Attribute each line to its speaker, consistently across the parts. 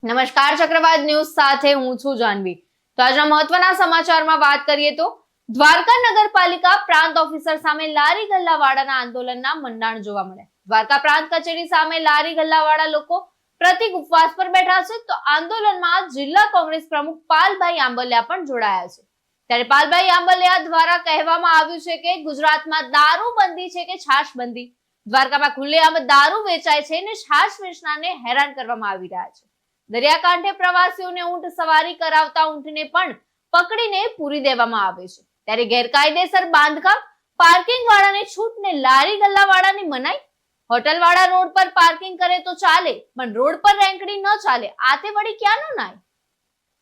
Speaker 1: નમસ્કાર, ચક્રવાત ન્યૂઝ સાથે હું છું જાનવી। તો આજના મહત્વના સમાચારમાં વાત કરીએ તો દ્વારકા નગરપાલિકા પ્રાંત ઓફિસર સામે લારી ગલ્લાવાળાના આંદોલનના મંડાણ જોવા મળ્યા। દ્વારકા પ્રાંત કચેરી સામે લારી ગલ્લાવાળા લોકો પ્રતિક ઉપવાસ પર બેઠા છે, તો આંદોલનમાં જિલ્લા કોંગ્રેસ પ્રમુખ પાલભાઈ આંબલિયા પણ જોડાયા છે। ત્યારે પાલભાઈ આંબલિયા દ્વારા કહેવામાં આવ્યું છે કે ગુજરાતમાં દારૂ બંધી છે કે છાશ બંધી। દ્વારકામાં ખુલ્લેઆમ દારૂ વેચાય છે ને છાશ વેચનારને હેરાન કરવામાં આવી રહ્યા છે। દરિયાકાંઠે પ્રવાસીઓને ઊંટ સવારી કરાવતા ઊંટને પણ પકડીને પૂરી દેવામાં આવે છે। ત્યારે ગેરકાયદેસર બાંધકામ પાર્કિંગ વાળાને છૂટ ને લારી ગલ્લા વાળાની મનાઈ। હોટલ વાળા રોડ પર પાર્કિંગ કરે તો ચાલે, પણ રોડ પર રેંકડી ન ચાલે, આ તે વળી ક્યાંનો નાય।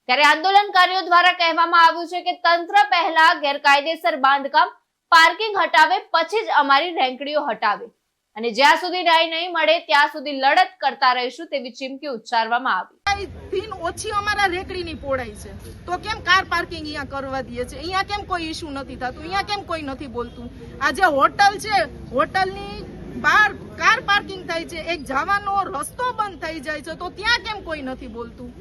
Speaker 1: ત્યારે આંદોલનકારીઓ દ્વારા કહેવામાં આવ્યું છે કે તંત્ર પહેલા ગેરકાયદેસર બાંધકામ પાર્કિંગ હટાવે, પછી જ અમારી રેંકડીઓ હટાવે, અને જ્યાં સુધી ન્યાય નહીં મળે ત્યાં સુધી લડત કરતા રહીશું તેવી ચીમકી ઉચ્ચારવામાં આવી।
Speaker 2: ઓછી અમારા રેકડીની પોળાઈ છે તો કેમ કાર પાર્કિંગ અહીંયા કરવા દે છે? અહીંયા કેમ કોઈ ઇશ્યુ નથી થતું? અહીંયા કેમ કોઈ નથી બોલતું? આ જે હોટલ છે, હોટલની બહાર કાર પાર્કિંગ થાય છે, એક જવાનો રસ્તો બંધ થઈ જાય છે, તો ત્યાં કેમ કોઈ નથી બોલતું?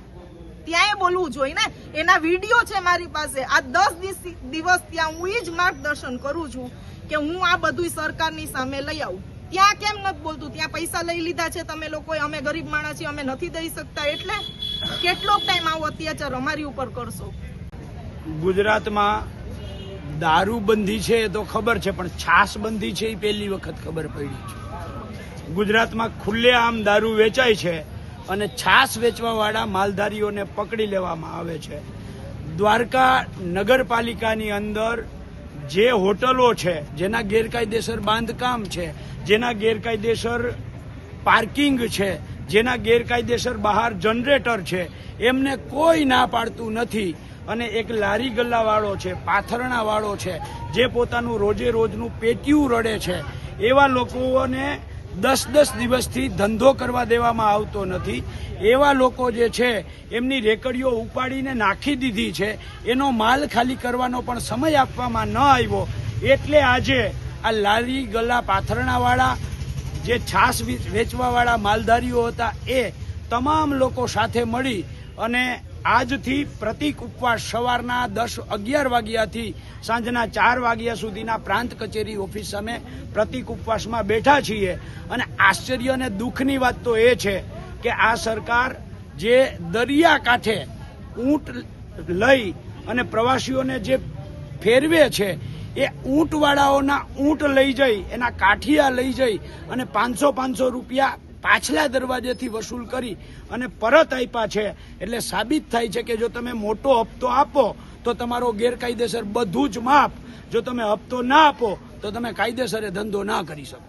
Speaker 2: ત્યાંય બોલવું જોઈએ ને। એના વિડીયો છે મારી પાસે। આ 10 દિવસ ત્યાં હું જ માર્ગદર્શન કરું છું કે હું આ બધું સરકારની સામે લઈ આવું। ત્યાં કેમ નથી બોલતું? ત્યાં પૈસા લઈ લીધા છે તમે લોકોએ, અમે ગરીબ માણસ છીએ, અમે નથી દઈ શકતા, એટલે કેટલો ટાઈમ આવો અત્યાચાર અમારી ઉપર કરશો?
Speaker 3: ગુજરાતમાં દારૂબંધી છે એ તો ખબર છે, પણ છાશ બંધી છે એ પહેલી વખત ખબર પડી છે। ગુજરાતમાં ખુલ્લેઆમ દારૂ વેચાય છે અને છાશ વેચવાવાળા માલધારીઓને પકડી લેવામાં આવે છે। દ્વારકા નગરપાલિકાની અંદર જે હોટલો છે, જેના ગેરકાયદેસર બાંધકામ છે, જેના ગેરકાયદેસર પાર્કિંગ છે, જેના ગેરકાયદેસર બહાર જનરેટર છે, એમને કોઈ ના પાડતું નથી। અને એક લારી ગલ્લાવાળો છે, પાથરણાવાળો છે, જે પોતાનું રોજે રોજનું પેટીયું રડે છે, એવા લોકોને 10 દિવસથી ધંધો કરવા દેવામાં આવતો નથી। એવા લોકો જે છે એમની રેકડીઓ ઉપાડીને નાખી દીધી છે। એનો માલ ખાલી કરવાનો પણ સમય આપવામાં ન આવ્યો, એટલે આજે આ લારી ગલ્લા પાથરણાવાળા, જે છાશ વેચવાવાળા માલધારીઓ હતા, એ તમામ લોકો સાથે મળી અને આજથી પ્રતિક ઉપવાસ સવારના 10-11 વાગ્યાથી સાંજના 4 વાગ્યા સુધીના પ્રાંત કચેરી ઓફિસ સામે પ્રતિક ઉપવાસમાં બેઠા છીએ। અને આશ્ચર્ય અને દુઃખની વાત તો એ છે કે આ સરકાર જે દરિયાકાંઠે ઊંટ લઈ અને પ્રવાસીઓને જે ફેરવે છે, એ ઊંટવાળાઓના ઊંટ લઈ જઈ, એના કાઠિયા લઈ જઈ અને 500 રૂપિયા પાછલા દરવાજેથી વસૂલ કરી અને પરત આપ્યા છે। એટલે સાબિત થાય છે કે જો તમે મોટો હપ્તો આપો તો તમારો ગેરકાયદેસર બધું જ માફ, જો તમે હપ્તો ના આપો તો તમે કાયદેસર ધંધો ના કરી શકો।